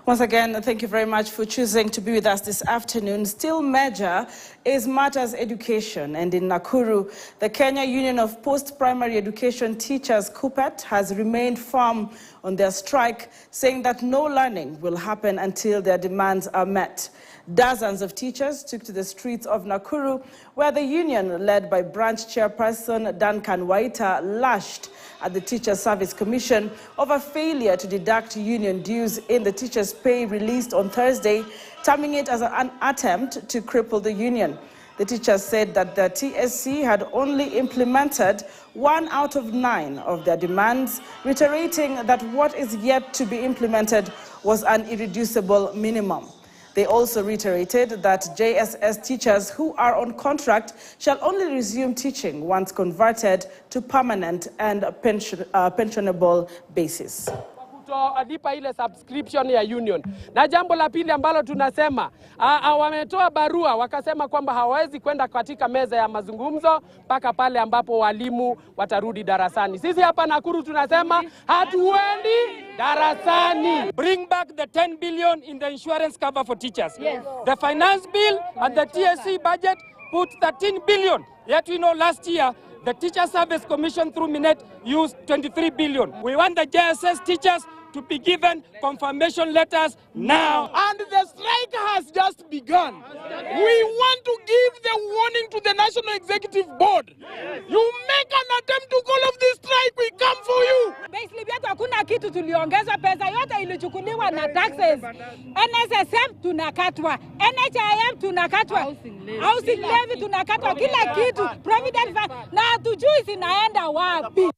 Once again, thank you very much for choosing to be with us this afternoon. Still major is matters education, and in Nakuru, the Kenya Union of Post-Primary Education Teachers, KUPPET, has remained firm on their strike, saying that no learning will happen until their demands are met. Dozens of teachers took to the streets of Nakuru, where the union, led by branch chairperson Duncan Waita, lashed at the Teacher Service Commission over failure to deduct union dues in the teachers' pay released on Thursday, terming it as an attempt to cripple the union. The teachers said that the TSC had only implemented 1 out of 9 of their demands, reiterating that what is yet to be implemented was an irreducible minimum. They also reiterated that JSS teachers who are on contract shall only resume teaching once converted to permanent and pensionable basis. Kutoadipa ile subscription ya union. Na jambo la pili ambalo tunasema, wametoa barua wakasema kwamba hawawezi kwenda katika meza ya mazungumzo mpaka pale ambapo walimu watarudi darasani. Sisi hapa Nakuru tunasema hatuendi darasani. Bring back the 10 billion in the insurance cover for teachers. Yes. The finance bill and the TSC budget put 13 billion. Yet we know last year the Teacher Service Commission through Minet used 23 billion. We want the JSS teachers to be given confirmation letters now. And the strike has just begun. We want to give the warning to the National Executive Board. You make an attempt to call off this strike, we come for you. Basically, hakuna kitu tuliongeza, pesa yote ilichukuliwa na taxes. NSSF tunakatwa, NHIM tunakatwa, housing levy tunakatwa, kila kitu, provident fund, na hatujui zinaenda wapi.